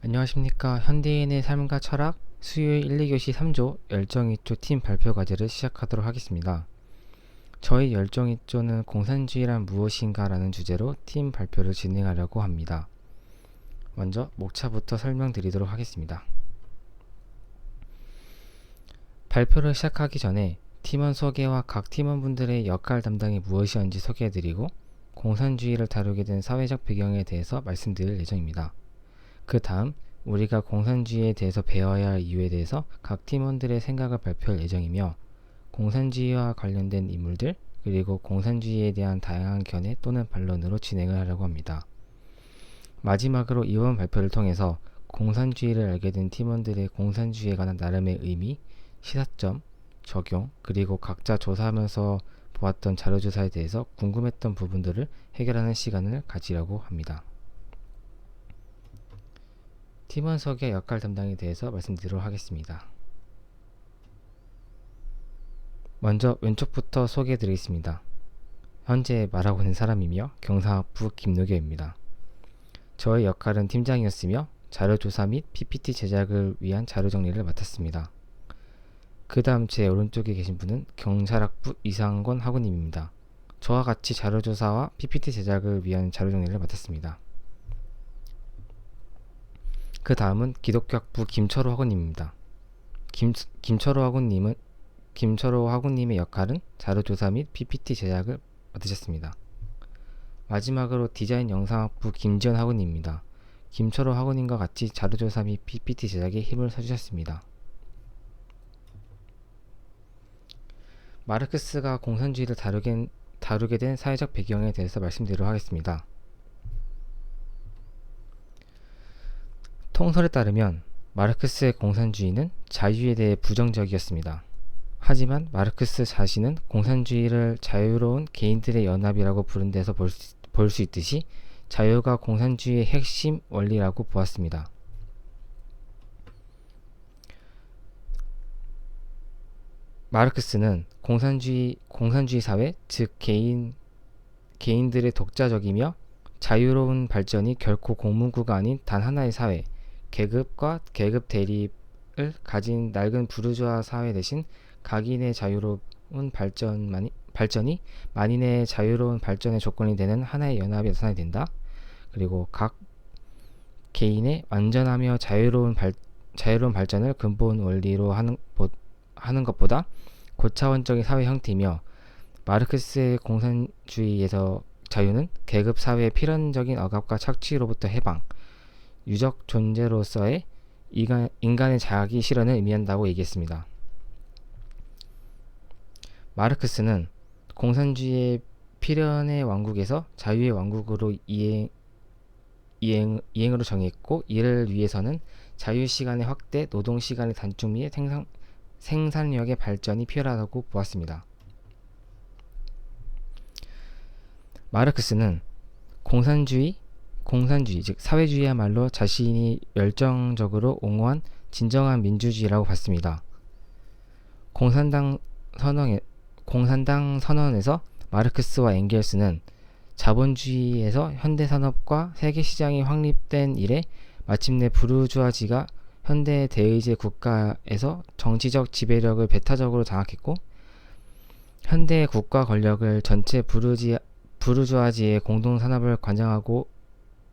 안녕하십니까. 현대인의 삶과 철학 수요일 1, 2교시 3조 열정이조 팀 발표 과제를 시작하도록 하겠습니다. 저희 열정이조는 공산주의란 무엇인가 라는 주제로 팀 발표를 진행하려고 합니다. 먼저 목차부터 설명드리도록 하겠습니다. 발표를 시작하기 전에 팀원 소개와 각 팀원분들의 역할 담당이 무엇이었는지 소개해드리고 공산주의를 다루게 된 사회적 배경에 대해서 말씀드릴 예정입니다. 그 다음 우리가 공산주의에 대해서 배워야 할 이유에 대해서 각 팀원들의 생각을 발표할 예정이며 공산주의와 관련된 인물들 그리고 공산주의에 대한 다양한 견해 또는 반론으로 진행을 하려고 합니다. 마지막으로 이번 발표를 통해서 공산주의를 알게 된 팀원들의 공산주의에 관한 나름의 의미, 시사점, 적용 그리고 각자 조사하면서 보았던 자료조사에 대해서 궁금했던 부분들을 해결하는 시간을 가지려고 합니다. 팀원 소개 역할 담당에 대해서 말씀드리도록 하겠습니다. 먼저 왼쪽부터 소개해 드리겠습니다. 현재 말하고 있는 사람이며 경상학부 김노교입니다. 저의 역할은 팀장이었으며 자료조사 및 PPT 제작을 위한 자료 정리를 맡았습니다. 그 다음 제 오른쪽에 계신 분은 경찰학부 이상권 학우님입니다. 저와 같이 자료조사와 PPT 제작을 위한 자료 정리를 맡았습니다. 그 다음은 기독교학부 김철호 학우님입니다. 김철호 학우님의 역할은 자료조사 및 PPT 제작을 맡으셨습니다. 마지막으로 디자인 영상학부 김지연 학우님입니다. 김철호 학우님과 같이 자료조사 및 PPT 제작에 힘을 써주셨습니다. 마르크스가 공산주의를 다루게 된 사회적 배경에 대해서 말씀드리도록 하겠습니다. 통설에 따르면 마르크스의 공산주의는 자유에 대해 부정적이었습니다. 하지만 마르크스 자신은 공산주의를 자유로운 개인들의 연합이라고 부른 데서 볼 수 있듯이 자유가 공산주의의 핵심 원리라고 보았습니다. 마르크스는 공산주의 사회, 즉 개인들의 독자적이며 자유로운 발전이 결코 공문구가 아닌 단 하나의 사회, 계급과 계급 대립을 가진 낡은 부르주아 사회 대신 각인의 자유로운 발전이 만인의 자유로운 발전의 조건이 되는 하나의 연합이 나타나야 된다. 그리고 각 개인의 완전하며 자유로운 발전을 근본 원리로 하는 것보다 고차원적인 사회 형태이며 마르크스의 공산주의에서 자유는 계급 사회의 필연적인 억압과 착취로부터 해방, 유적 존재로서의 인간의 자기 실현을 의미한다고 얘기했습니다. 마르크스는 공산주의의 필연의 왕국에서 자유의 왕국으로 이행으로 정의했고 이를 위해서는 자유시간의 확대, 노동시간의 단축 및 생산력의 발전이 필요하다고 보았습니다. 마르크스는 공산주의 즉 사회주의야말로 자신이 열정적으로 옹호한 진정한 민주주의라고 봤습니다. 공산당 선언에서 마르크스와 엥겔스는 자본주의에서 현대산업과 세계시장이 확립된 이래 마침내 부르주아지가 현대 대의제 국가에서 정치적 지배력을 배타적으로 장악했고 현대 국가 권력을 전체 부르주아지의 공동산업을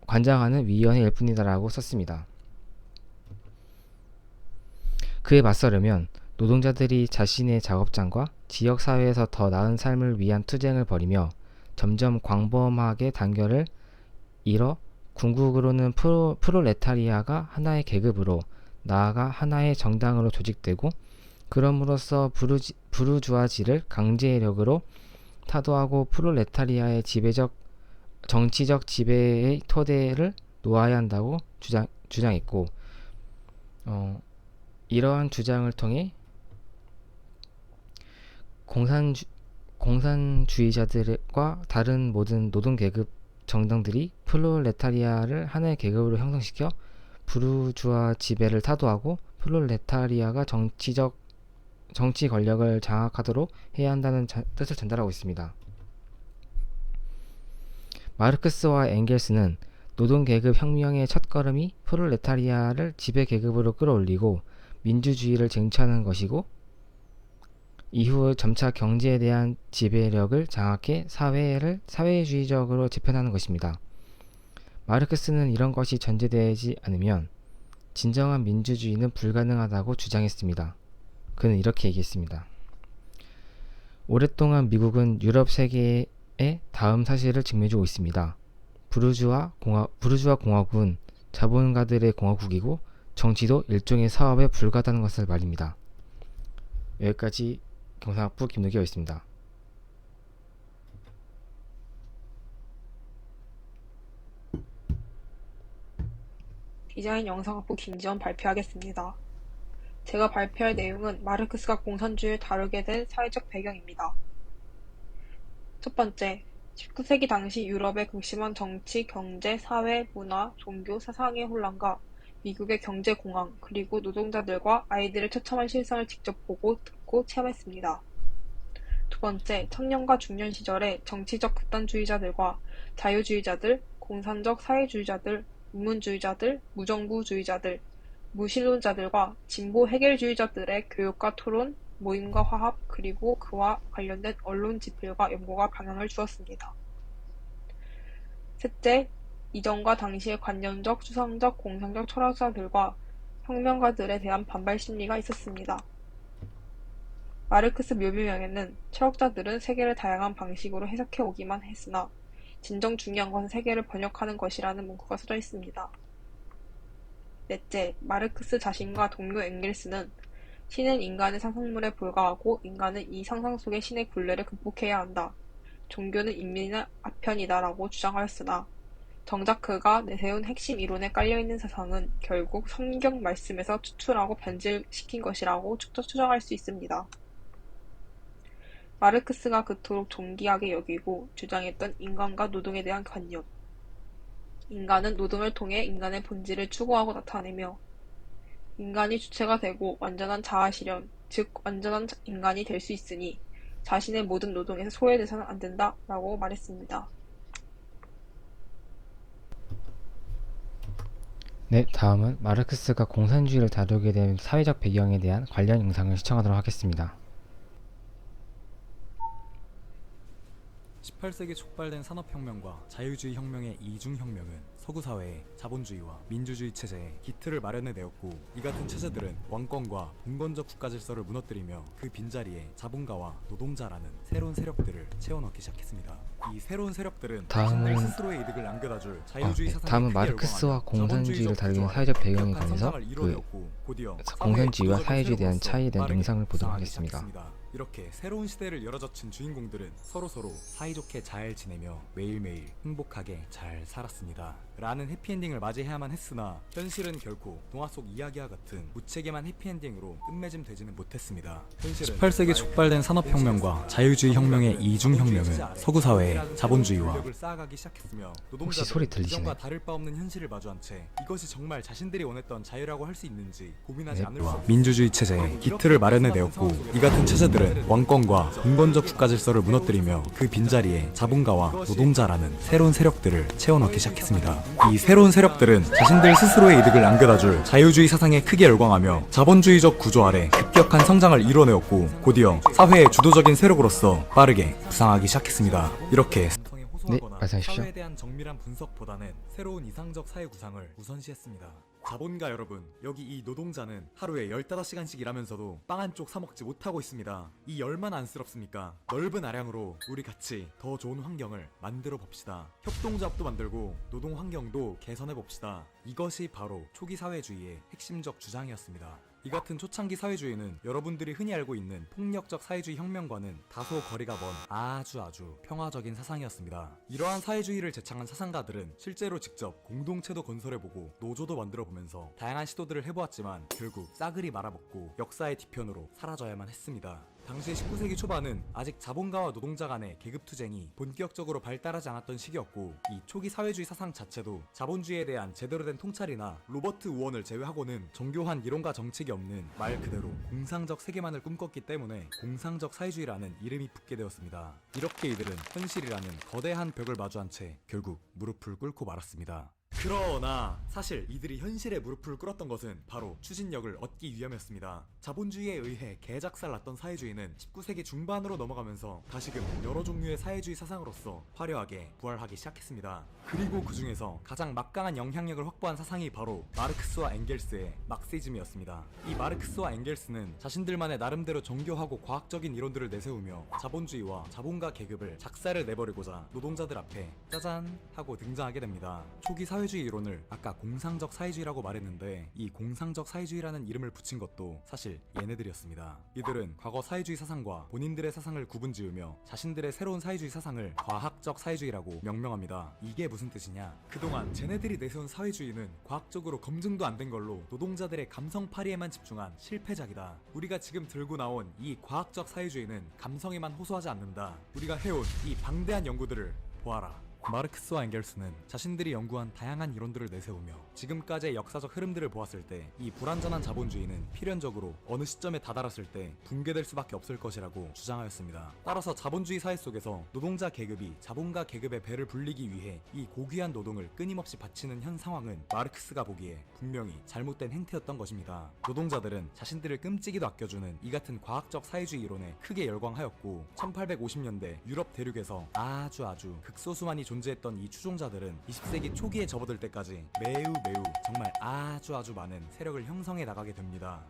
관장하는 위원회일 뿐이다라고 썼습니다. 그에 맞서려면 노동자들이 자신의 작업장과 지역사회에서 더 나은 삶을 위한 투쟁을 벌이며 점점 광범하게 단결을 이뤄 궁극으로는 프롤레타리아가 하나의 계급으로 나아가 하나의 정당으로 조직되고 그럼으로써 부르주아지를 강제력으로 타도하고 프롤레타리아의 정치적 지배의 토대를 놓아야 한다고 주장했고 이러한 주장을 통해 공산주의자들과 다른 모든 노동계급 정당들이 프롤레타리아를 하나의 계급으로 형성시켜 부르주아 지배를 타도하고 프롤레타리아가 정치 권력을 장악하도록 해야 한다는 뜻을 전달하고 있습니다. 마르크스와 엥겔스는 노동계급 혁명의 첫걸음이 프롤레타리아를 지배계급으로 끌어올리고 민주주의를 쟁취하는 것이고 이후 점차 경제에 대한 지배력을 장악해 사회를 사회주의적으로 재편하는 것입니다. 마르크스는 이런 것이 전제되지 않으면 진정한 민주주의는 불가능하다고 주장했습니다. 그는 이렇게 얘기했습니다. 오랫동안 미국은 유럽 세계의 다음 사실을 직면해주고 있습니다. 부르주아 공화국은 자본가들의 공화국이고 정치도 일종의 사업에 불과하다는 것을 말입니다. 여기까지 경상학부 김노기였습니다. 디자인 영상학부 김지원 발표하겠습니다. 제가 발표할 내용은 마르크스가 공산주의를 다루게 된 사회적 배경입니다. 첫 번째, 19세기 당시 유럽의 극심한 정치, 경제, 사회, 문화, 종교, 사상의 혼란과 미국의 경제 공황, 그리고 노동자들과 아이들의 처참한 실상을 직접 보고 듣고 체험했습니다. 두 번째, 청년과 중년 시절에 정치적 극단주의자들과 자유주의자들, 공산적 사회주의자들, 인문주의자들, 무정부주의자들, 무신론자들과 진보 해결주의자들의 교육과 토론, 모임과 화합, 그리고 그와 관련된 언론 집필과 연구가 방향을 주었습니다. 셋째, 이전과 당시의 관념적, 추상적, 공상적 철학자들과 혁명가들에 대한 반발 심리가 있었습니다. 마르크스 묘비명에는 철학자들은 세계를 다양한 방식으로 해석해 오기만 했으나 진정 중요한 것은 세계를 번역하는 것이라는 문구가 써져 있습니다. 넷째, 마르크스 자신과 동료 엥겔스는 신은 인간의 상상물에 불과하고 인간은 이 상상 속의 신의 굴레를 극복해야 한다. 종교는 인민의 아편이다라고 주장하였으나 정작 그가 내세운 핵심 이론에 깔려있는 사상은 결국 성경 말씀에서 추출하고 변질시킨 것이라고 추정할 수 있습니다. 마르크스가 그토록 존귀하게 여기고 주장했던 인간과 노동에 대한 관념. 인간은 노동을 통해 인간의 본질을 추구하고 나타내며 인간이 주체가 되고 완전한 자아실현, 즉 완전한 인간이 될 수 있으니 자신의 모든 노동에서 소외돼서는 안 된다 라고 말했습니다. 네, 다음은 마르크스가 공산주의를 다루게 된 사회적 배경에 대한 관련 영상을 시청하도록 하겠습니다. 18세기 촉발된 산업혁명과 자유주의 혁명의 이중혁명은 서구 사회의 자본주의와 민주주의 체제에 기틀을 마련해 내었고, 이 같은 체제들은 왕권과 봉건적 국가 질서를 무너뜨리며 그 빈자리에 자본가와 노동자라는 새로운 세력들을 채워넣기 시작했습니다. 이 새로운 세력들은 자신들 스스로의 이득을 남겨다줄 자유주의 사상의 다음은 마르크스와 공산주의를 다루는 사회적 배경에 관해서 공산주의와 사회주의에 대한 차이에 대한 영상을 보도록 하겠습니다. 이렇게 새로운 시대를 열어젖힌 주인공들은 서로서로 사이좋게 잘 지내며 매일매일 행복하게 잘 살았습니다. 라는 해피엔딩을 맞이해야만 했으나 현실은 결코 동화 속 이야기와 같은 무책임한 해피엔딩으로 끝맺음되지는 못했습니다. 18세기 촉발된 산업혁명과 자유주의 혁명의 이중혁명은 서구 사회의 자본주의와 쌓아가기 시작했으며, 혹시 소리 들리시나요? 이전과 다를 바 없는 현실을 마주한 채 이것이 정말 자신들이 원했던 자유라고 할 수 있는지 고민하지 않을 수 없습니다. 민주주의 체제에 기틀을 마련해 내었고, 이 같은 체제들은 왕권과 봉건적 국가 질서를 무너뜨리며 그 빈자리에 자본가와 노동자라는 새로운 세력들을 채워넣기 시작했습니다. 이 새로운 세력들은 자신들 스스로의 이득을 남겨다줄 자유주의 사상에 크게 열광하며 자본주의적 구조 아래 급격한 성장을 이뤄내었고, 곧이어 사회의 주도적인 세력으로서 빠르게 부상하기 시작했습니다. 이렇게 말씀하십시오. 사회에 대한 정밀한 분석보다는 새로운 이상적 사회 구상을 우선시했습니다. 자본가 여러분, 여기 이 노동자는 하루에 15시간씩 일하면서도 빵 한 쪽 사먹지 못하고 있습니다. 이 얼마나 안쓰럽습니까? 넓은 아량으로 우리 같이 더 좋은 환경을 만들어 봅시다. 협동조합도 만들고 노동 환경도 개선해 봅시다. 이것이 바로 초기 사회주의의 핵심적 주장이었습니다. 이 같은 초창기 사회주의는 여러분들이 흔히 알고 있는 폭력적 사회주의 혁명과는 다소 거리가 먼 아주 평화적인 사상이었습니다. 이러한 사회주의를 제창한 사상가들은 실제로 직접 공동체도 건설해보고 노조도 만들어보면서 다양한 시도들을 해보았지만 결국 싸그리 말아먹고 역사의 뒤편으로 사라져야만 했습니다. 당시 19세기 초반은 아직 자본가와 노동자 간의 계급투쟁이 본격적으로 발달하지 않았던 시기였고, 이 초기 사회주의 사상 자체도 자본주의에 대한 제대로 된 통찰이나 로버트 우원을 제외하고는 정교한 이론과 정책이 없는 말 그대로 공상적 세계만을 꿈꿨기 때문에 공상적 사회주의라는 이름이 붙게 되었습니다. 이렇게 이들은 현실이라는 거대한 벽을 마주한 채 결국 무릎을 꿇고 말았습니다. 그러나 사실 이들이 현실에 무릎을 꿇었던 것은 바로 추진력을 얻기 위함이었습니다. 자본주의에 의해 개작살 났던 사회주의는 19세기 중반으로 넘어가면서 다시금 여러 종류의 사회주의 사상으로서 화려하게 부활하기 시작했습니다. 그리고 그 중에서 가장 막강한 영향력을 확보한 사상이 바로 마르크스와 엥겔스의 막시즘이었습니다. 이 마르크스와 엥겔스는 자신들만의 나름대로 정교하고 과학적인 이론들을 내세우며 자본주의와 자본가 계급을 작사를 내버리고자 노동자들 앞에 짜잔 하고 등장하게 됩니다. 초기 사회주의 이론을 아까 공상적 사회주의라고 말했는데 이 공상적 사회주의라는 이름을 붙인 것도 사실 얘네들이었습니다. 이들은 과거 사회주의 사상과 본인들의 사상을 구분지으며 자신들의 새로운 사회주의 사상을 과학적 사회주의라고 명명합니다. 이게 무슨 뜻이냐? 그동안 쟤네들이 내세운 사회주의는 과학적으로 검증도 안 된 걸로 노동자들의 감성파리에만 집중한 실패작이다. 우리가 지금 들고 나온 이 과학적 사회주의는 감성에만 호소하지 않는다. 우리가 해온 이 방대한 연구들을 보아라. 마르크스와 엥겔스는 자신들이 연구한 다양한 이론들을 내세우며 지금까지의 역사적 흐름들을 보았을 때 이 불완전한 자본주의는 필연적으로 어느 시점에 다다랐을 때 붕괴될 수밖에 없을 것이라고 주장하였습니다. 따라서 자본주의 사회 속에서 노동자 계급이 자본가 계급의 배를 불리기 위해 이 고귀한 노동을 끊임없이 바치는 현 상황은 마르크스가 보기에 분명히 잘못된 행태였던 것입니다. 노동자들은 자신들을 끔찍이도 아껴주는 이 같은 과학적 사회주의 이론에 크게 열광하였고 1850년대 유럽 대륙에서 아주 극소수만이 존재했던 이 추종자들은 20세기 초기에 접어들 때까지 매우 정말 아주 많은 세력을 형성해 나가게 됩니다.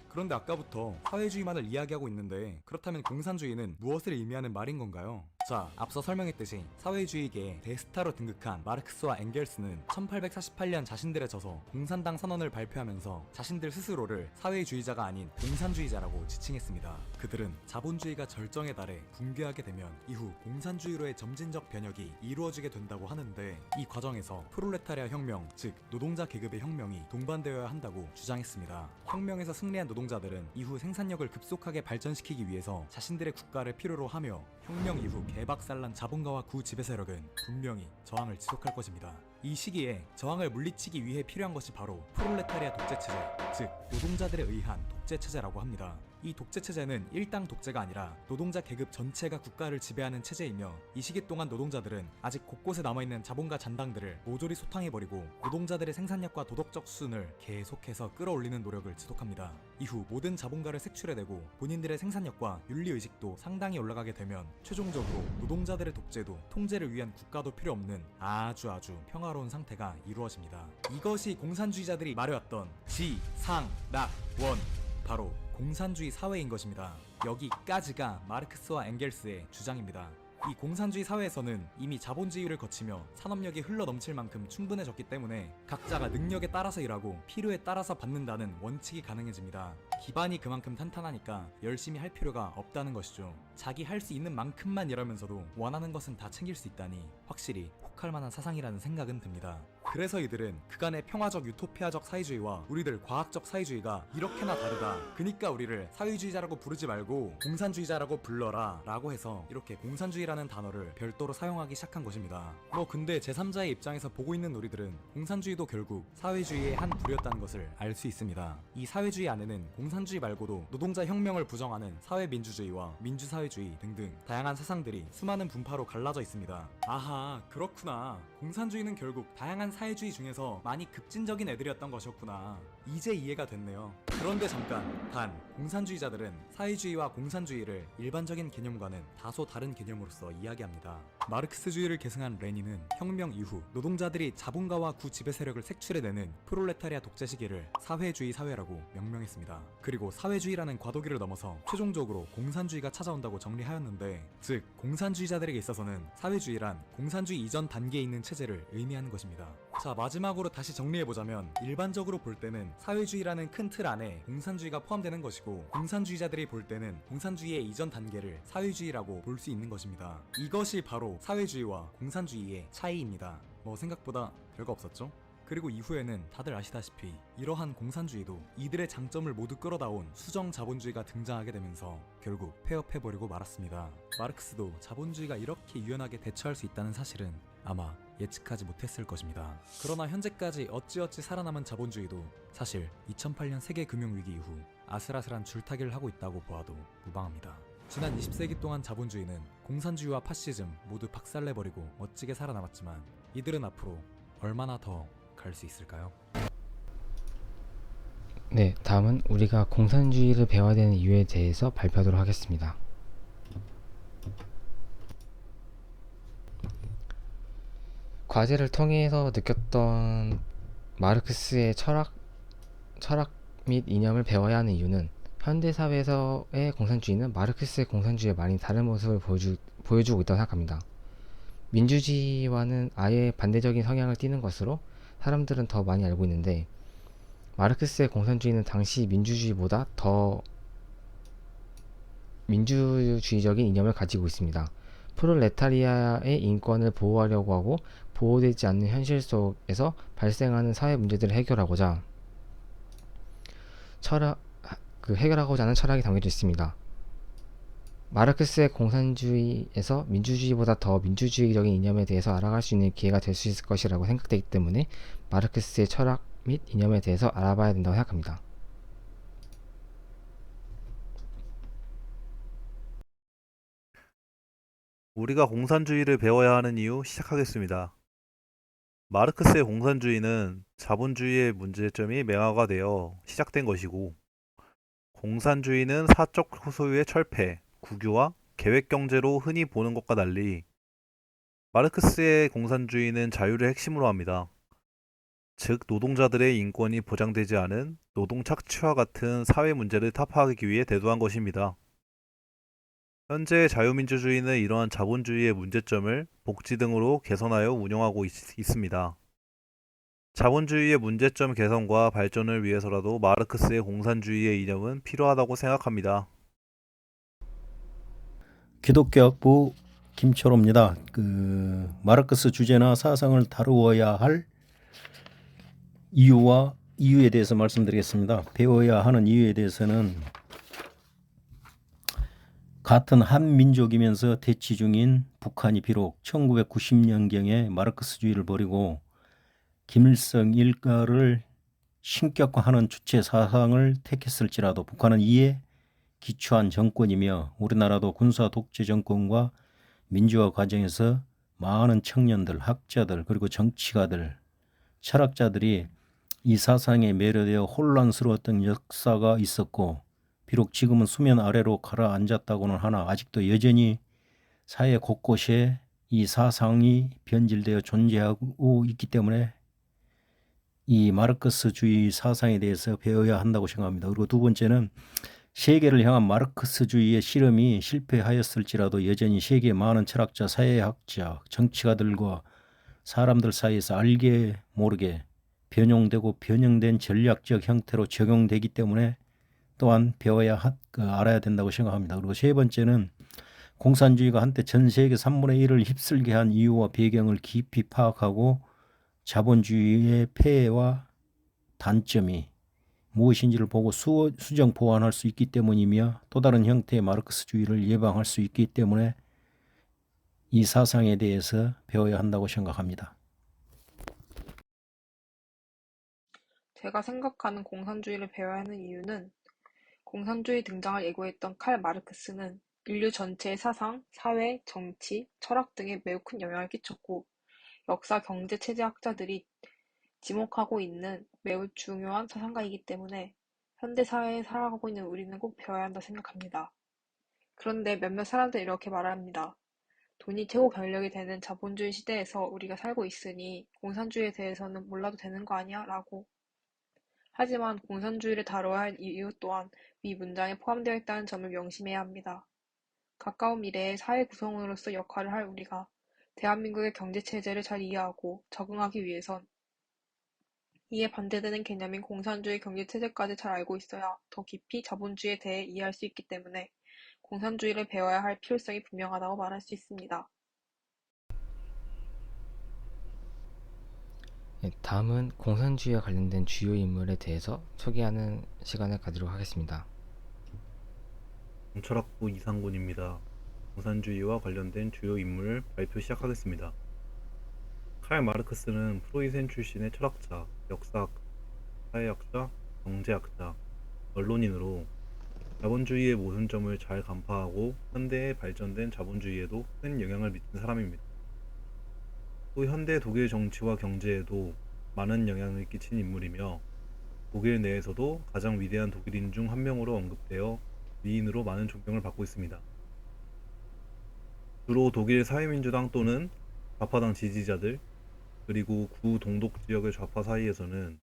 그런데 아까부터 사회주의만을 이야기하고 있는데 그렇다면 공산주의는 무엇을 의미하는 말인 건가요? 자, 앞서 설명했듯이 사회주의계의 대스타로 등극한 마르크스와 엥겔스는 1848년 자신들의 저서 공산당 선언을 발표하면서 자신들 스스로를 사회주의자가 아닌 공산주의자라고 지칭했습니다. 그들은 자본주의가 절정에 달해 붕괴하게 되면 이후 공산주의로의 점진적 변혁이 이루어지게 된다고 하는데 이 과정에서 프롤레타리아 혁명, 즉 노동자 계급의 혁명이 동반되어야 한다고 주장했습니다. 혁명에서 승리한 노동자들은 이후 생산력을 급속하게 발전시키기 위해서 자신들의 국가를 필요로 하며 혁명 이후 개박살난 자본가와 구지배 세력은 분명히 저항을 지속할 것입니다. 이 시기에 저항을 물리치기 위해 필요한 것이 바로 프롤레타리아 독재체제, 즉 노동자들에 의한 독재체제라고 합니다. 이 독재체제는 일당 독재가 아니라 노동자 계급 전체가 국가를 지배하는 체제이며 이 시기 동안 노동자들은 아직 곳곳에 남아있는 자본가 잔당들을 모조리 소탕해버리고 노동자들의 생산력과 도덕적 수준을 계속해서 끌어올리는 노력을 지속합니다. 이후 모든 자본가를 색출해내고 본인들의 생산력과 윤리의식도 상당히 올라가게 되면 최종적으로 노동자들의 독재도 통제를 위한 국가도 필요 없는 아주 평화로운 상태가 이루어집니다. 이것이 공산주의자들이 말해왔던 지상락원, 바로 공산주의 사회인 것입니다. 여기까지가 마르크스와 엥겔스의 주장입니다. 이 공산주의 사회에서는 이미 자본주의를 거치며 산업력이 흘러넘칠 만큼 충분해졌기 때문에 각자가 능력에 따라서 일하고 필요에 따라서 받는다는 원칙이 가능해집니다. 기반이 그만큼 탄탄하니까 열심히 할 필요가 없다는 것이죠. 자기 할 수 있는 만큼만 일하면서도 원하는 것은 다 챙길 수 있다니 확실히 혹할 만한 사상이라는 생각은 듭니다. 그래서 이들은 그간의 평화적 유토피아적 사회주의와 우리들 과학적 사회주의가 이렇게나 다르다. 그니까 우리를 사회주의자라고 부르지 말고 공산주의자라고 불러라 라고 해서 이렇게 공산주의라는 단어를 별도로 사용하기 시작한 것입니다. 근데 제3자의 입장에서 보고 있는 우리들은 공산주의도 결국 사회주의의 한 부류였다는 것을 알 수 있습니다. 이 사회주의 안에는 공산주의 말고도 노동자 혁명을 부정하는 사회민주주의와 민주사회주의 등등 다양한 사상들이 수많은 분파로 갈라져 있습니다. 아하, 그렇구나. 공산주의는 결국 다양한 사회주의 중에서 많이 급진적인 애들이었던 것이었구나. 이제 이해가 됐네요. 그런데 잠깐, 단 공산주의자들은 사회주의와 공산주의를 일반적인 개념과는 다소 다른 개념으로서 이야기합니다. 마르크스주의를 계승한 레닌은 혁명 이후 노동자들이 자본가와 구지배 세력을 색출해내는 프롤레타리아 독재 시기를 사회주의 사회라고 명명했습니다. 그리고 사회주의라는 과도기를 넘어서 최종적으로 공산주의가 찾아온다고 정리하였는데, 즉 공산주의자들에게 있어서는 사회주의란 공산주의 이전 단계에 있는 체제를 의미하는 것입니다. 자, 마지막으로 다시 정리해보자면 일반적으로 볼 때는 사회주의라는 큰 틀 안에 공산주의가 포함되는 것이고 공산주의자들이 볼 때는 공산주의의 이전 단계를 사회주의라고 볼 수 있는 것입니다. 이것이 바로 사회주의와 공산주의의 차이입니다. 생각보다 별거 없었죠? 그리고 이후에는 다들 아시다시피 이러한 공산주의도 이들의 장점을 모두 끌어다온 수정 자본주의가 등장하게 되면서 결국 폐업해버리고 말았습니다. 마르크스도 자본주의가 이렇게 유연하게 대처할 수 있다는 사실은 아마 예측하지 못했을 것입니다. 그러나 현재까지 어찌어찌 살아남은 자본주의도 사실 2008년 세계 금융위기 이후 아슬아슬한 줄타기를 하고 있다고 보아도 무방합니다. 지난 20세기 동안 자본주의는 공산주의와 파시즘 모두 박살내버리고 멋지게 살아남았지만 이들은 앞으로 얼마나 더 갈 수 있을까요? 네, 다음은 우리가 공산주의를 배워야 되는 이유에 대해서 발표하도록 하겠습니다. 과제를 통해서 느꼈던 마르크스의 철학 및 이념을 배워야 하는 이유는 현대사회에서의 공산주의는 마르크스의 공산주의와 많이 다른 모습을 보여주고 있다고 생각합니다. 민주주의와는 아예 반대적인 성향을 띠는 것으로 사람들은 더 많이 알고 있는데, 마르크스의 공산주의는 당시 민주주의보다 더 민주주의적인 이념을 가지고 있습니다. 프롤레타리아의 인권을 보호하려고 하고 보호되지 않는 현실 속에서 발생하는 사회 문제들을 해결하고자 하는 철학이 담겨져 있습니다. 마르크스의 공산주의에서 민주주의보다 더 민주주의적인 이념에 대해서 알아갈 수 있는 기회가 될 수 있을 것이라고 생각되기 때문에 마르크스의 철학 및 이념에 대해서 알아봐야 된다고 생각합니다. 우리가 공산주의를 배워야 하는 이유 시작하겠습니다. 마르크스의 공산주의는 자본주의의 문제점이 명화가 되어 시작된 것이고, 공산주의는 사적 소유의 철폐, 국유화, 계획경제로 흔히 보는 것과 달리 마르크스의 공산주의는 자유를 핵심으로 합니다. 즉, 노동자들의 인권이 보장되지 않은 노동 착취와 같은 사회 문제를 타파하기 위해 대두한 것입니다. 현재 자유민주주의는 이러한 자본주의의 문제점을 복지 등으로 개선하여 운영하고 있습니다. 자본주의의 문제점 개선과 발전을 위해서라도 마르크스의 공산주의의 이념은 필요하다고 생각합니다. 기독교학부 김철호입니다. 마르크스 주제나 사상을 다루어야 할 이유에 대해서 말씀드리겠습니다. 배워야 하는 이유에 대해서는 같은 한민족이면서 대치 중인 북한이 비록 1990년경에 마르크스주의를 버리고 김일성 일가를 신격화하는 주체 사상을 택했을지라도 북한은 이에 기초한 정권이며 우리나라도 군사 독재 정권과 민주화 과정에서 많은 청년들, 학자들, 그리고 정치가들, 철학자들이 이 사상에 매료되어 혼란스러웠던 역사가 있었고, 비록 지금은 수면 아래로 가라앉았다고는 하나 아직도 여전히 사회 곳곳에 이 사상이 변질되어 존재하고 있기 때문에 이 마르크스주의 사상에 대해서 배워야 한다고 생각합니다. 그리고 두 번째는 세계를 향한 마르크스주의의 실험이 실패하였을지라도 여전히 세계 많은 철학자, 사회학자, 정치가들과 사람들 사이에서 알게 모르게 변용되고 변형된 전략적 형태로 적용되기 때문에 또한 배워야 알아야 된다고 생각합니다. 그리고 세 번째는 공산주의가 한때 전 세계 3분의 1을 휩쓸게 한 이유와 배경을 깊이 파악하고 자본주의의 폐해와 단점이 무엇인지를 보고 수정 보완할 수 있기 때문이며 또 다른 형태의 마르크스주의를 예방할 수 있기 때문에 이 사상에 대해서 배워야 한다고 생각합니다. 제가 생각하는 공산주의를 배워야 하는 이유는 공산주의 등장을 예고했던 칼 마르크스는 인류 전체의 사상, 사회, 정치, 철학 등에 매우 큰 영향을 끼쳤고 역사, 경제, 체제학자들이 지목하고 있는 매우 중요한 사상가이기 때문에 현대 사회에 살아가고 있는 우리는 꼭 배워야 한다 생각합니다. 그런데 몇몇 사람들이 이렇게 말합니다. 돈이 최고 권력이 되는 자본주의 시대에서 우리가 살고 있으니 공산주의에 대해서는 몰라도 되는 거 아니야? 라고. 하지만 공산주의를 다뤄야 할 이유 또한 위 문장에 포함되어 있다는 점을 명심해야 합니다. 가까운 미래의 사회 구성원으로서 역할을 할 우리가 대한민국의 경제체제를 잘 이해하고 적응하기 위해선 이에 반대되는 개념인 공산주의 경제체제까지 잘 알고 있어야 더 깊이 자본주의에 대해 이해할 수 있기 때문에 공산주의를 배워야 할 필요성이 분명하다고 말할 수 있습니다. 네, 다음은 공산주의와 관련된 주요 인물에 대해서 소개하는 시간을 갖도록 하겠습니다. 철학부 이상군입니다. 공산주의와 관련된 주요 인물 발표 시작하겠습니다. 칼 마르크스는 프로이센 출신의 철학자, 역사학, 사회학자, 경제학자, 언론인으로 자본주의의 모순점을 잘 간파하고 현대에 발전된 자본주의에도 큰 영향을 미친 사람입니다. 또 현대 독일 정치와 경제에도 많은 영향을 끼친 인물이며 독일 내에서도 가장 위대한 독일인 중 한 명으로 언급되어 위인으로 많은 존경을 받고 있습니다. 주로 독일 사회민주당 또는 좌파당 지지자들 그리고 구동독 지역의 좌파 사이에서는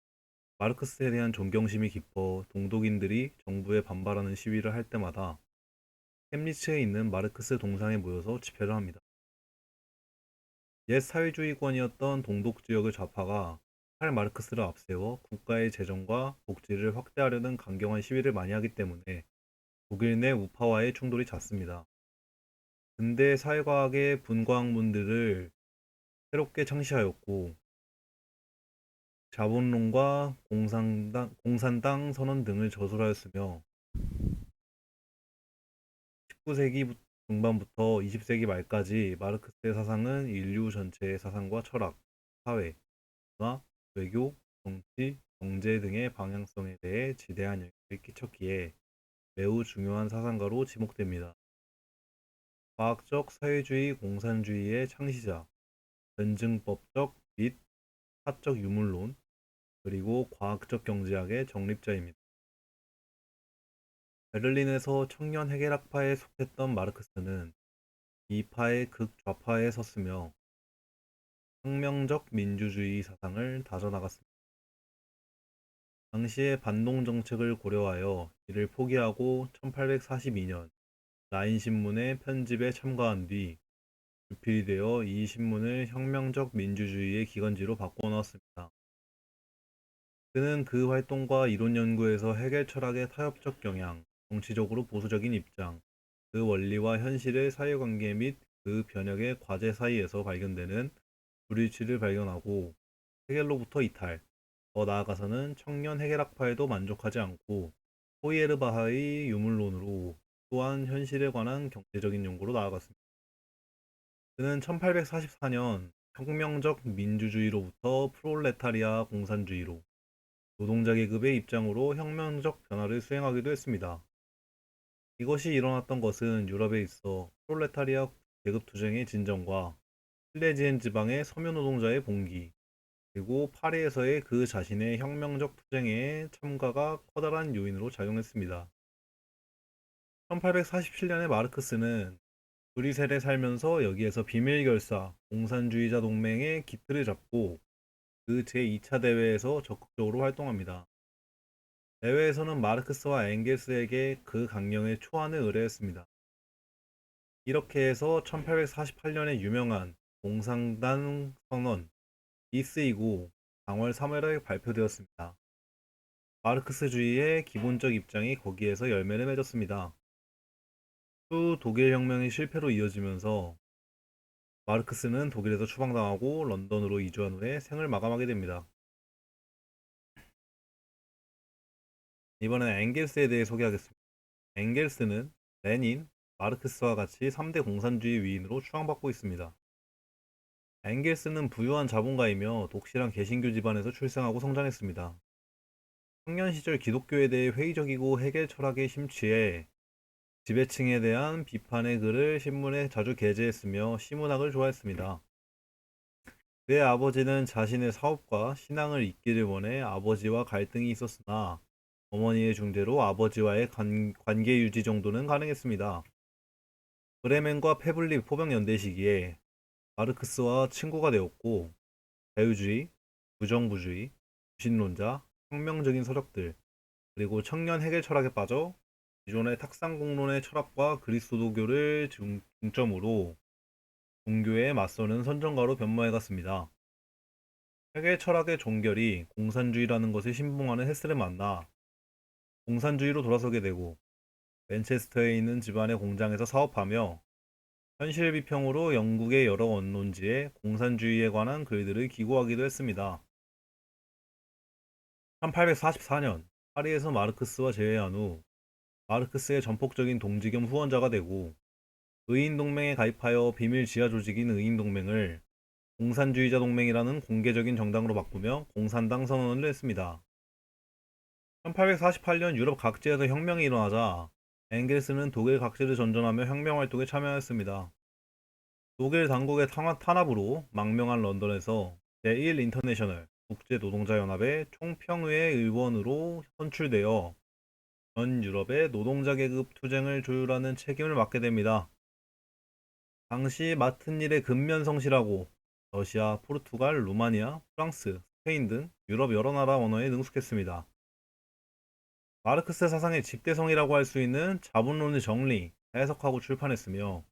마르크스에 대한 존경심이 깊어 동독인들이 정부에 반발하는 시위를 할 때마다 햄리츠에 있는 마르크스 동상에 모여서 집회를 합니다. 옛 사회주의권이었던 동독 지역의 좌파가 칼 마르크스를 앞세워 국가의 재정과 복지를 확대하려는 강경한 시위를 많이 하기 때문에 독일 내 우파와의 충돌이 잦습니다. 근대 사회과학의 분과학문들을 새롭게 창시하였고 자본론과 공산당 선언 등을 저술하였으며 19세기 중반부터 20세기 말까지 마르크스의 사상은 인류 전체의 사상과 철학, 사회, 문화, 외교, 정치, 경제 등의 방향성에 대해 지대한 영향을 끼쳤기에 매우 중요한 사상가로 지목됩니다. 과학적 사회주의 공산주의의 창시자, 변증법적 및 사적 유물론, 그리고 과학적 경제학의 정립자입니다. 베를린에서 청년 해결학파에 속했던 마르크스는 이 파의 극좌파에 섰으며 혁명적 민주주의 사상을 다져나갔습니다. 당시의 반동 정책을 고려하여 이를 포기하고 1842년 라인 신문의 편집에 참가한 뒤 주필이 되어 이 신문을 혁명적 민주주의의 기관지로 바꿔놓았습니다. 그는 그 활동과 이론 연구에서 해겔 철학의 타협적 경향, 정치적으로 보수적인 입장, 그 원리와 현실의 사회관계 및 그 변혁의 과제 사이에서 발견되는 불일치를 발견하고 해겔로부터 이탈, 더 나아가서는 청년 해겔학파에도 만족하지 않고 호이에르바하의 유물론으로 또한 현실에 관한 경제적인 연구로 나아갔습니다. 그는 1844년 혁명적 민주주의로부터 프롤레타리아 공산주의로 노동자 계급의 입장으로 혁명적 변화를 수행하기도 했습니다. 이것이 일어났던 것은 유럽에 있어 프롤레타리아 계급 투쟁의 진정과 실레지엔 지방의 서민 노동자의 봉기, 그리고 파리에서의 그 자신의 혁명적 투쟁에 참가가 커다란 요인으로 작용했습니다. 1847년에 마르크스는 브뤼셀에 살면서 여기에서 비밀결사 공산주의자 동맹의 기틀을 잡고 그 제2차 대회에서 적극적으로 활동합니다. 대회에서는 마르크스와 엥겔스에게 그 강령의 초안을 의뢰했습니다. 이렇게 해서 1848년에 유명한 공산당 선언 이 쓰이고 당월 3월에 발표되었습니다. 마르크스주의의 기본적 입장이 거기에서 열매를 맺었습니다. 후 독일 혁명이 실패로 이어지면서 마르크스는 독일에서 추방당하고 런던으로 이주한 후에 생을 마감하게 됩니다. 이번엔 엥겔스에 대해 소개하겠습니다. 엥겔스는 레닌, 마르크스와 같이 3대 공산주의 위인으로 추앙받고 있습니다. 엥겔스는 부유한 자본가이며 독실한 개신교 집안에서 출생하고 성장했습니다. 청년 시절 기독교에 대해 회의적이고 해겔 철학에 심취해 지배층에 대한 비판의 글을 신문에 자주 게재했으며 시문학을 좋아했습니다. 그의 아버지는 자신의 사업과 신앙을 잇기를 원해 아버지와 갈등이 있었으나 어머니의 중재로 아버지와의 관계 유지 정도는 가능했습니다. 브레멘과 페블리 포병연대 시기에 마르크스와 친구가 되었고 자유주의, 부정부주의, 무신론자, 혁명적인 서적들, 그리고 청년 해결 철학에 빠져 기존의 탁상공론의 철학과 그리스도교를 중점으로 종교에 맞서는 선전가로 변모해갔습니다. 해결 철학의 종결이 공산주의라는 것을 신봉하는 헤스를 만나 공산주의로 돌아서게 되고 맨체스터에 있는 집안의 공장에서 사업하며 현실 비평으로 영국의 여러 언론지에 공산주의에 관한 글들을 기고하기도 했습니다. 1844년 파리에서 마르크스와 재회한 후 마르크스의 전폭적인 동지 겸 후원자가 되고 의인동맹에 가입하여 비밀 지하 조직인 의인동맹을 공산주의자 동맹이라는 공개적인 정당으로 바꾸며 공산당 선언을 했습니다. 1848년 유럽 각지에서 혁명이 일어나자 엥겔스는 독일 각지를 전전하며 혁명 활동에 참여했습니다. 독일 당국의 탄압으로 망명한 런던에서 제1 인터내셔널 국제노동자연합의 총평의회 의원으로 선출되어 전 유럽의 노동자 계급 투쟁을 조율하는 책임을 맡게 됩니다. 당시 맡은 일의 근면성실하고 러시아, 포르투갈, 루마니아, 프랑스, 스페인 등 유럽 여러 나라 언어에 능숙했습니다. 마르크스 사상의 집대성이라고 할 수 있는 자본론의 정리, 해석하고 출판했으며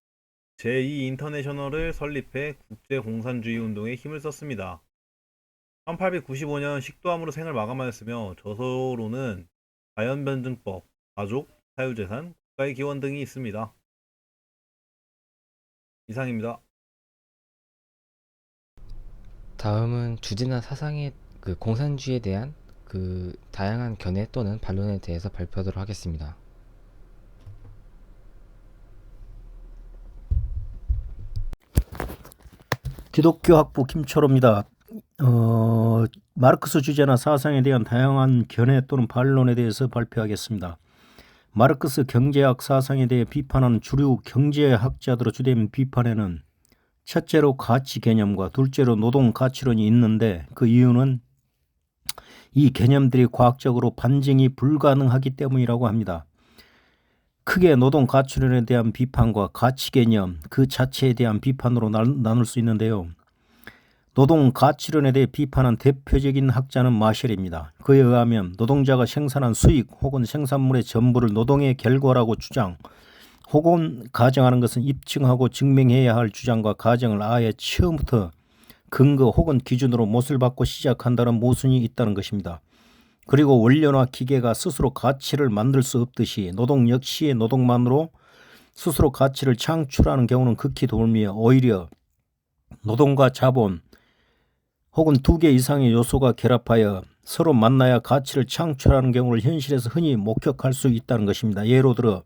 제2 인터내셔널을 설립해 국제공산주의 운동에 힘을 썼습니다. 1895년 식도암으로 생을 마감하였으며 저서로는 자연변증법, 가족, 사유재산, 국가의 기원 등이 있습니다. 이상입니다. 다음은 주제나 사상의 공산주의에 대한 다양한 견해 또는 반론에 대해서 발표하도록 하겠습니다. 기독교 학부 김철호입니다. 마르크스 주제나 사상에 대한 다양한 견해 또는 반론에 대해서 발표하겠습니다. 마르크스 경제학 사상에 대해 비판하는 주류 경제학자들의 주된 비판에는 첫째로 가치 개념과 둘째로 노동 가치론이 있는데 그 이유는 이 개념들이 과학적으로 반증이 불가능하기 때문이라고 합니다. 크게 노동 가치론에 대한 비판과 가치 개념 그 자체에 대한 비판으로 나눌 수 있는데요. 노동 가치론에 대해 비판한 대표적인 학자는 마셜입니다. 그에 의하면 노동자가 생산한 수익 혹은 생산물의 전부를 노동의 결과라고 주장 혹은 가정하는 것은 입증하고 증명해야 할 주장과 가정을 아예 처음부터 근거 혹은 기준으로 못을 받고 시작한다는 모순이 있다는 것입니다. 그리고 원료나 기계가 스스로 가치를 만들 수 없듯이 노동 역시 노동만으로 스스로 가치를 창출하는 경우는 극히 드물며 오히려 노동과 자본 혹은 두 개 이상의 요소가 결합하여 서로 만나야 가치를 창출하는 경우를 현실에서 흔히 목격할 수 있다는 것입니다. 예로 들어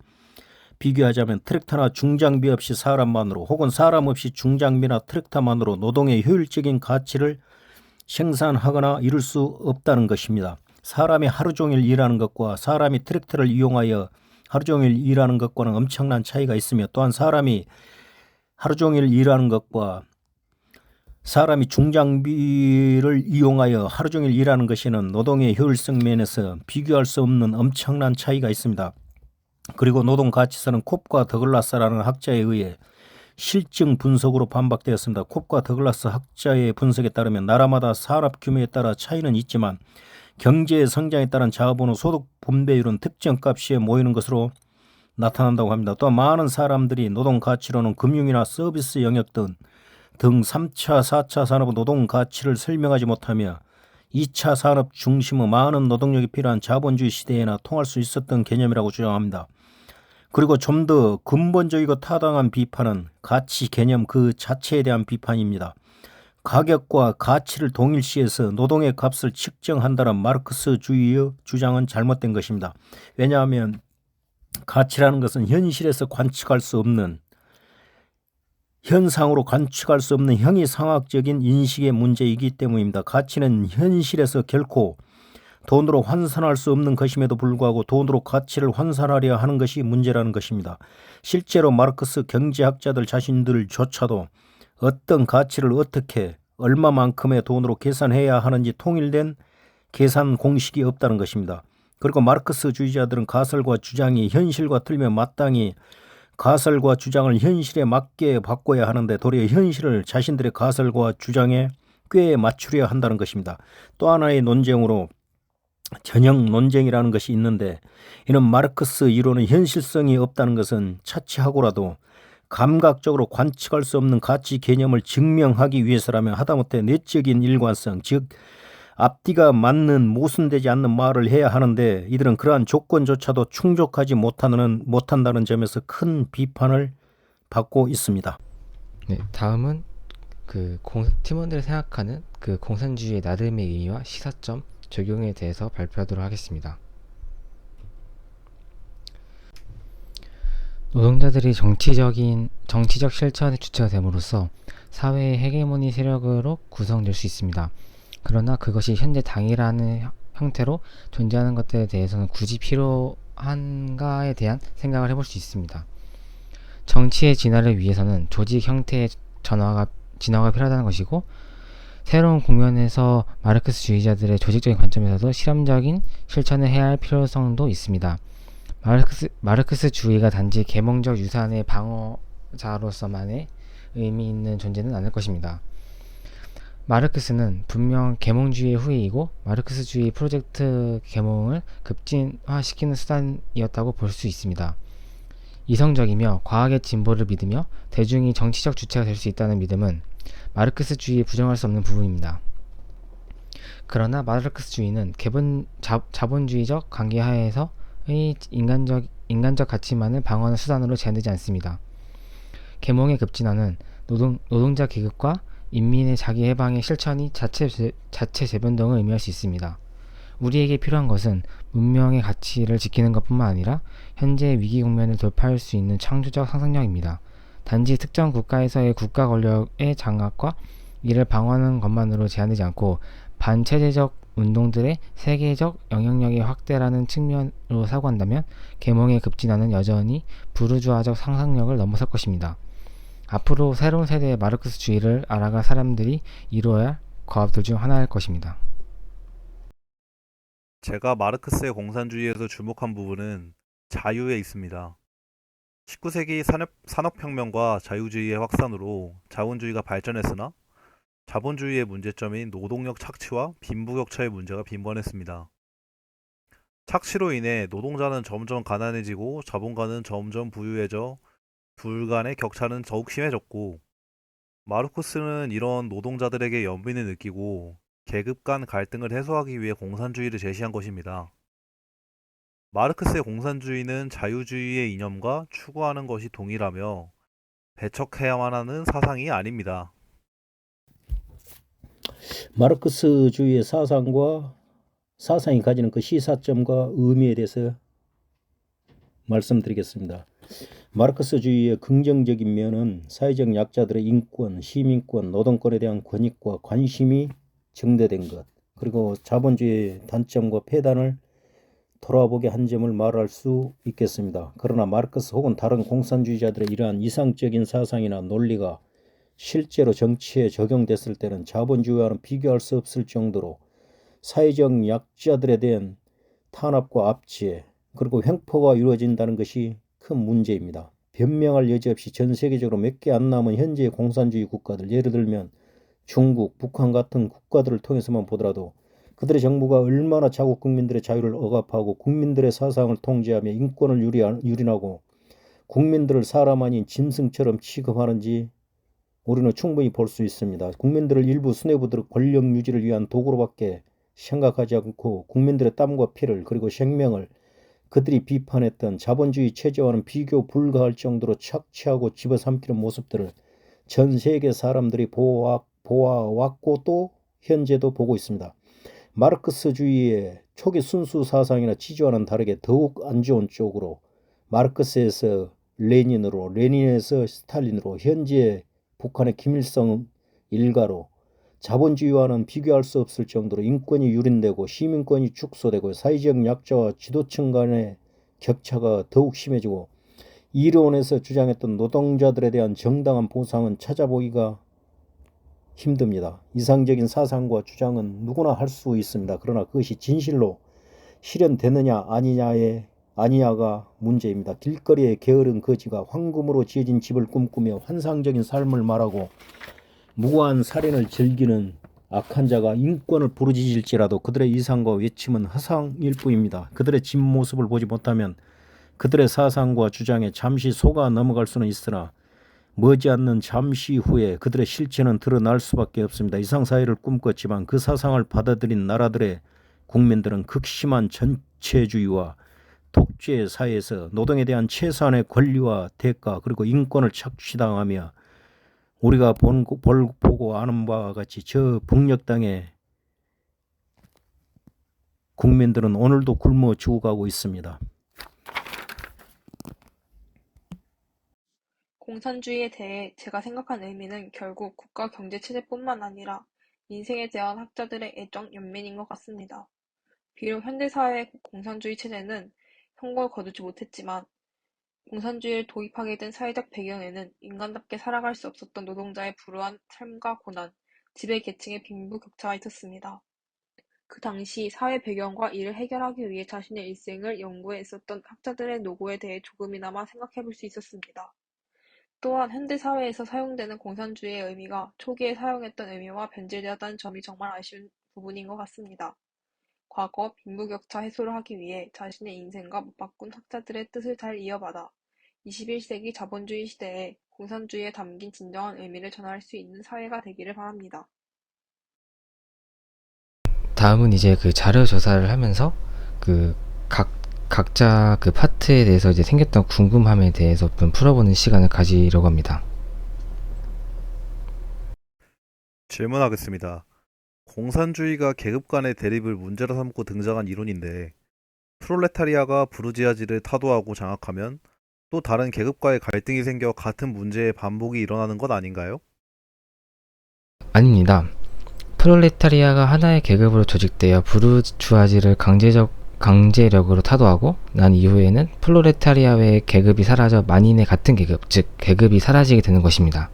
비교하자면 트랙터나 중장비 없이 사람만으로 혹은 사람 없이 중장비나 트랙터만으로 노동의 효율적인 가치를 생산하거나 이룰 수 없다는 것입니다. 사람이 하루 종일 일하는 것과 사람이 트랙터를 이용하여 하루 종일 일하는 것과는 엄청난 차이가 있으며 또한 사람이 하루 종일 일하는 것과 사람이 중장비를 이용하여 하루 종일 일하는 것에는 노동의 효율성 면에서 비교할 수 없는 엄청난 차이가 있습니다. 그리고 노동 가치서는 콥과 더글라스라는 학자에 의해 실증 분석으로 반박되었습니다. 콥과 더글라스 학자의 분석에 따르면 나라마다 산업 규모에 따라 차이는 있지만 경제의 성장에 따른 자본의 소득 분배율은 특정 값에 모이는 것으로 나타난다고 합니다. 또한 많은 사람들이 노동 가치로는 금융이나 서비스 영역 등 3차, 4차 산업의 노동 가치를 설명하지 못하며 2차 산업 중심의 많은 노동력이 필요한 자본주의 시대에나 통할 수 있었던 개념이라고 주장합니다. 그리고 좀 더 근본적이고 타당한 비판은 가치 개념 그 자체에 대한 비판입니다. 가격과 가치를 동일시해서 노동의 값을 측정한다는 마르크스주의의 주장은 잘못된 것입니다. 왜냐하면 가치라는 것은 현실에서 관측할 수 없는 현상으로 관측할 수 없는 형이상학적인 인식의 문제이기 때문입니다. 가치는 현실에서 결코 돈으로 환산할 수 없는 것임에도 불구하고 돈으로 가치를 환산하려 하는 것이 문제라는 것입니다. 실제로 마르크스 경제학자들 자신들조차도 어떤 가치를 어떻게 얼마만큼의 돈으로 계산해야 하는지 통일된 계산 공식이 없다는 것입니다. 그리고 마르크스주의자들은 가설과 주장이 현실과 틀리면 마땅히 가설과 주장을 현실에 맞게 바꿔야 하는데 도리어 현실을 자신들의 가설과 주장에 꽤 맞추려 한다는 것입니다. 또 하나의 논쟁으로 전형 논쟁이라는 것이 있는데 이는 마르크스 이론의 현실성이 없다는 것은 차치하고라도 감각적으로 관측할 수 없는 가치 개념을 증명하기 위해서라면 하다못해 내적인 일관성 즉 앞뒤가 맞는 모순되지 않는 말을 해야 하는데 이들은 그러한 조건조차도 충족하지 못한다는 점에서 큰 비판을 받고 있습니다. 네, 다음은 팀원들이 생각하는 공산주의의 나름의 의의와 시사점 적용에 대해서 발표하도록 하겠습니다. 노동자들이 정치적 실천의 주체가 됨으로써 사회의 헤게모니 세력으로 구성될 수 있습니다. 그러나 그것이 현재 당이라는 형태로 존재하는 것들에 대해서는 굳이 필요한가에 대한 생각을 해볼 수 있습니다. 정치의 진화를 위해서는 조직 형태의 진화가 필요하다는 것이고, 새로운 국면에서 마르크스주의자들의 조직적인 관점에서도 실험적인 실천을 해야 할 필요성도 있습니다. 마르크스주의가 단지 계몽적 유산의 방어자로서만의 의미 있는 존재는 아닐 것입니다. 마르크스는 분명 계몽주의의 후예이고 마르크스주의 프로젝트 계몽을 급진화시키는 수단이었다고 볼 수 있습니다. 이성적이며 과학의 진보를 믿으며 대중이 정치적 주체가 될 수 있다는 믿음은 마르크스주의에 부정할 수 없는 부분입니다. 그러나 마르크스주의는 자본주의적 관계하에서의 인간적 가치만을 방어하는 수단으로 제한되지 않습니다. 계몽의 급진화는 노동자 계급과 인민의 자기 해방의 실천이 자체 재변동을 의미할 수 있습니다. 우리에게 필요한 것은 문명의 가치를 지키는 것뿐만 아니라 현재의 위기 국면을 돌파할 수 있는 창조적 상상력입니다. 단지 특정 국가에서의 국가 권력의 장악과 이를 방어하는 것만으로 제한되지 않고 반체제적 운동들의 세계적 영향력의 확대라는 측면으로 사고한다면 계몽의 급진화는 여전히 부르주아적 상상력을 넘어설 것입니다. 앞으로 새로운 세대의 마르크스주의를 알아갈 사람들이 이루어야 할 과업들 중 하나일 것입니다. 제가 마르크스의 공산주의에서 주목한 부분은 자유에 있습니다. 19세기 산업혁명과 자유주의의 확산으로 자본주의가 발전했으나 자본주의의 문제점인 노동력 착취와 빈부격차의 문제가 빈번했습니다. 착취로 인해 노동자는 점점 가난해지고 자본가는 점점 부유해져 둘 간의 격차는 더욱 심해졌고, 마르크스는 이런 노동자들에게 연민을 느끼고 계급 간 갈등을 해소하기 위해 공산주의를 제시한 것입니다. 마르크스의 공산주의는 자유주의의 이념과 추구하는 것이 동일하며 배척해야만 하는 사상이 아닙니다. 마르크스주의의 사상이 가지는 그 시사점과 의미에 대해서 말씀드리겠습니다. 마르크스주의의 긍정적인 면은 사회적 약자들의 인권, 시민권, 노동권에 대한 권익과 관심이 증대된 것, 그리고 자본주의의 단점과 폐단을 돌아보게 한 점을 말할 수 있겠습니다. 그러나 마르크스 혹은 다른 공산주의자들의 이러한 이상적인 사상이나 논리가 실제로 정치에 적용됐을 때는 자본주의와는 비교할 수 없을 정도로 사회적 약자들에 대한 탄압과 압제, 그리고 횡포가 이루어진다는 것이 큰 문제입니다. 변명할 여지 없이 전 세계적으로 몇 개 안 남은 현재의 공산주의 국가들, 예를 들면 중국, 북한 같은 국가들을 통해서만 보더라도 그들의 정부가 얼마나 자국 국민들의 자유를 억압하고 국민들의 사상을 통제하며 인권을 유린하고 국민들을 사람 아닌 짐승처럼 취급하는지 우리는 충분히 볼 수 있습니다. 국민들을 일부 수뇌부들의 권력 유지를 위한 도구로밖에 생각하지 않고 국민들의 땀과 피를 그리고 생명을 그들이 비판했던 자본주의 체제와는 비교 불가할 정도로 착취하고 집어삼키는 모습들을 전 세계 사람들이 보아왔고 또 현재도 보고 있습니다. 마르크스주의의 초기 순수 사상이나 지지와는 다르게 더욱 안 좋은 쪽으로 마르크스에서 레닌으로, 레닌에서 스탈린으로, 현재 북한의 김일성 일가로 자본주의와는 비교할 수 없을 정도로 인권이 유린되고 시민권이 축소되고 사회적 약자와 지도층 간의 격차가 더욱 심해지고 이론에서 주장했던 노동자들에 대한 정당한 보상은 찾아보기가 힘듭니다. 이상적인 사상과 주장은 누구나 할 수 있습니다. 그러나 그것이 진실로 실현되느냐 아니냐가 문제입니다. 길거리에 게으른 거지가 황금으로 지어진 집을 꿈꾸며 환상적인 삶을 말하고 무고한 살인을 즐기는 악한 자가 인권을 부르짖을지라도 그들의 이상과 외침은 허상일 뿐입니다. 그들의 진 모습을 보지 못하면 그들의 사상과 주장에 잠시 속아 넘어갈 수는 있으나 머지않는 잠시 후에 그들의 실체는 드러날 수밖에 없습니다. 이상사회를 꿈꿨지만 그 사상을 받아들인 나라들의 국민들은 극심한 전체주의와 독재 사회에서 노동에 대한 최소한의 권리와 대가 그리고 인권을 착취당하며 우리가 보고 아는 바와 같이 저 북녘 땅의 국민들은 오늘도 굶어 죽어가고 있습니다. 공산주의에 대해 제가 생각한 의미는 결국 국가 경제체제뿐만 아니라 인생에 대한 학자들의 애정, 연민인 것 같습니다. 비록 현대사회의 공산주의 체제는 성공을 거두지 못했지만 공산주의를 도입하게 된 사회적 배경에는 인간답게 살아갈 수 없었던 노동자의 불우한 삶과 고난, 지배계층의 빈부격차가 있었습니다. 그 당시 사회 배경과 이를 해결하기 위해 자신의 일생을 연구해 있었던 학자들의 노고에 대해 조금이나마 생각해 볼 수 있었습니다. 또한 현대 사회에서 사용되는 공산주의의 의미가 초기에 사용했던 의미와 변질되었다는 점이 정말 아쉬운 부분인 것 같습니다. 과거 빈부격차 해소를 하기 위해 자신의 인생과 맞바꾼 학자들의 뜻을 잘 이어받아 21세기 자본주의 시대에 공산주의에 담긴 진정한 의미를 전할 수 있는 사회가 되기를 바랍니다. 다음은 이제 그 자료 조사를 하면서 그 각자 그 파트에 대해서 이제 생겼던 궁금함에 대해서 좀 풀어보는 시간을 가지려고 합니다. 질문하겠습니다. 공산주의가 계급 간의 대립을 문제로 삼고 등장한 이론인데 프롤레타리아가 부르지아지를 타도하고 장악하면 또 다른 계급과의 갈등이 생겨 같은 문제의 반복이 일어나는 것 아닌가요? 아닙니다. 프롤레타리아가 하나의 계급으로 조직되어 부르주아지를 강제력으로 타도하고 난 이후에는 프롤레타리아 외의 계급이 사라져 만인의 같은 계급, 즉 계급이 사라지게 되는 것입니다.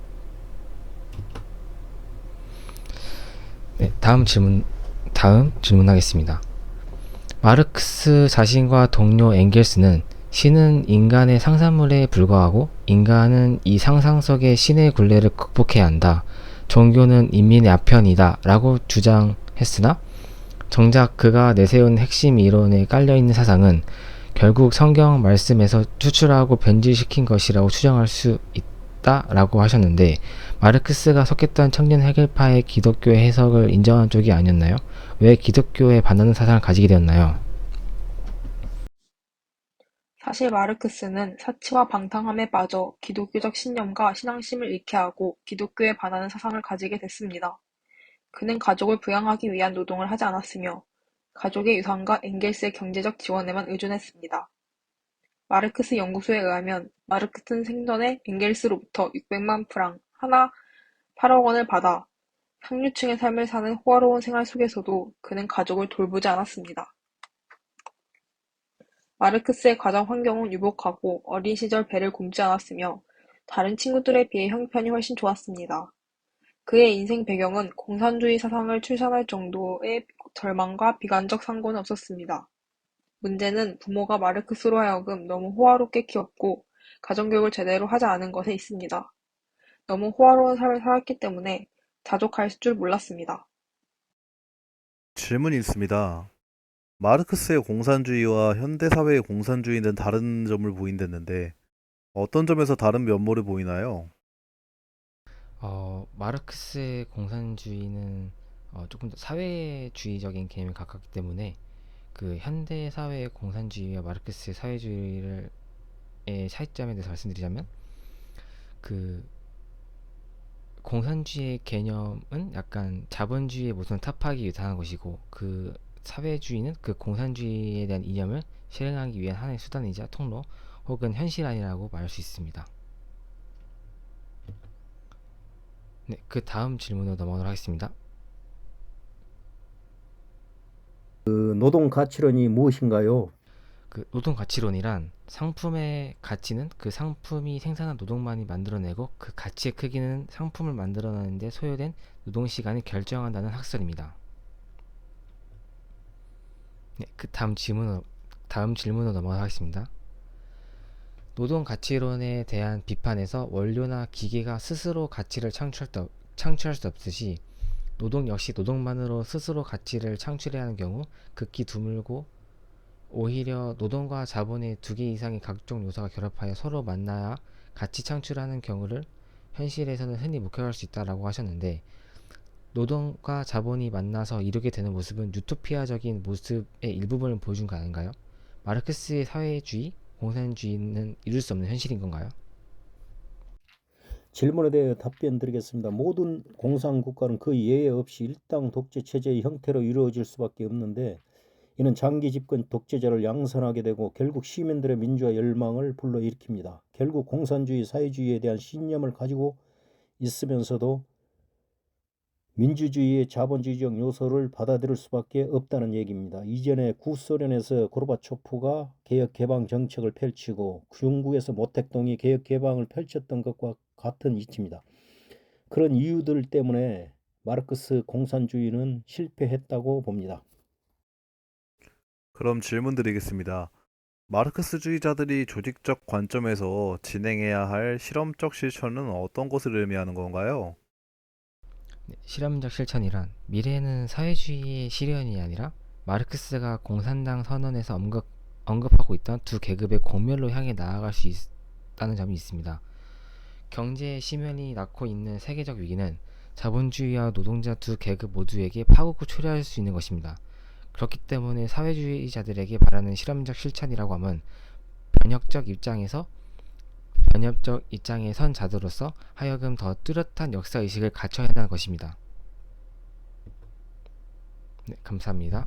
네, 다음 질문하겠습니다. 마르크스 자신과 동료 엥겔스는 신은 인간의 상상물에 불과하고 인간은 이 상상 속의 신의 굴레를 극복해야 한다. 종교는 인민의 아편이다 라고 주장했으나 정작 그가 내세운 핵심 이론에 깔려있는 사상은 결국 성경 말씀에서 추출하고 변질시킨 것이라고 추정할 수 있다 라고 하셨는데 마르크스가 속했던 청년 해결파의 기독교의 해석을 인정한 쪽이 아니었나요? 왜 기독교에 반하는 사상을 가지게 되었나요? 사실 마르크스는 사치와 방탕함에 빠져 기독교적 신념과 신앙심을 잃게 하고 기독교에 반하는 사상을 가지게 됐습니다. 그는 가족을 부양하기 위한 노동을 하지 않았으며 가족의 유산과 엥겔스의 경제적 지원에만 의존했습니다. 마르크스 연구소에 의하면 마르크스는 생전에 엥겔스로부터 600만 프랑 하나 8억 원을 받아 상류층의 삶을 사는 호화로운 생활 속에서도 그는 가족을 돌보지 않았습니다. 마르크스의 가정 환경은 유복하고 어린 시절 배를 굶지 않았으며 다른 친구들에 비해 형편이 훨씬 좋았습니다. 그의 인생 배경은 공산주의 사상을 출산할 정도의 절망과 비관적 상고는 없었습니다. 문제는 부모가 마르크스로 하여금 너무 호화롭게 키웠고 가정교육을 제대로 하지 않은 것에 있습니다. 너무 호화로운 삶을 살았기 때문에 자족할 줄 몰랐습니다. 질문이 있습니다. 마르크스의 공산주의와 현대사회의 공산주의는 다른 점을 보인댔는데 어떤 점에서 다른 면모를 보이나요? 마르크스의 공산주의는 조금 더 사회주의적인 개념에 가깝기 때문에 그 현대 사회의 공산주의와 마르크스의 사회주의의 차이점에 대해서 말씀드리자면 그 공산주의의 개념은 약간 자본주의의 모습을 타파하기 위해 하는 것이고 그 사회주의는 그 공산주의에 대한 이념을 실행하기 위한 하나의 수단이자 통로 혹은 현실안이라고 말할 수 있습니다. 네, 그 다음 질문으로 넘어가도록 하겠습니다. 그 노동 가치론이 무엇인가요? 그 노동 가치론이란 상품의 가치는 그 상품이 생산한 노동만이 만들어내고 그 가치의 크기는 상품을 만들어내는 데 소요된 노동 시간을 결정한다는 학설입니다. 네, 그 다음 질문으로 넘어가겠습니다. 노동 가치론에 대한 비판에서 원료나 기계가 스스로 가치를 창출할 수 없듯이 노동 역시 노동만으로 스스로 가치를 창출해야 하는 경우 극히 드물고 오히려 노동과 자본의 두 개 이상의 각종 요소가 결합하여 서로 만나야 가치 창출하는 경우를 현실에서는 흔히 목격할 수 있다라고 하셨는데 노동과 자본이 만나서 이루게 되는 모습은 유토피아적인 모습의 일부분을 보여준 거 아닌가요? 마르크스의 사회주의, 공산주의는 이룰 수 없는 현실인 건가요? 질문에 대해 답변 드리겠습니다. 모든 공산국가는 그 예외 없이 일당 독재 체제의 형태로 이루어질 수밖에 없는데 이는 장기 집권 독재자를 양산하게 되고 결국 시민들의 민주화 열망을 불러일으킵니다. 결국 공산주의, 사회주의에 대한 신념을 가지고 있으면서도 민주주의의 자본주의적 요소를 받아들일 수밖에 없다는 얘기입니다. 이전에 구소련에서 고르바초프가 개혁 개방 정책을 펼치고 중국에서 모택동이 개혁 개방을 펼쳤던 것과 같은 이치입니다. 그런 이유들 때문에 마르크스 공산주의는 실패했다고 봅니다. 그럼 질문 드리겠습니다. 마르크스주의자들이 조직적 관점에서 진행해야 할 실험적 실천은 어떤 것을 의미하는 건가요? 네, 실험적 실천이란 미래에는 사회주의의 실현이 아니라 마르크스가 공산당 선언에서 언급하고 있던 두 계급의 공멸로 향해 나아갈 수 있다는 점이 있습니다. 경제의 심연이 낳고 있는 세계적 위기는 자본주의와 노동자 두 계급 모두에게 파국을 초래할 수 있는 것입니다. 그렇기 때문에 사회주의자들에게 바라는 실험적 실천이라고 하면 변혁적 입장에 선 자들로서 하여금 더 뚜렷한 역사의식을 갖춰야 한다는 것입니다. 네, 감사합니다.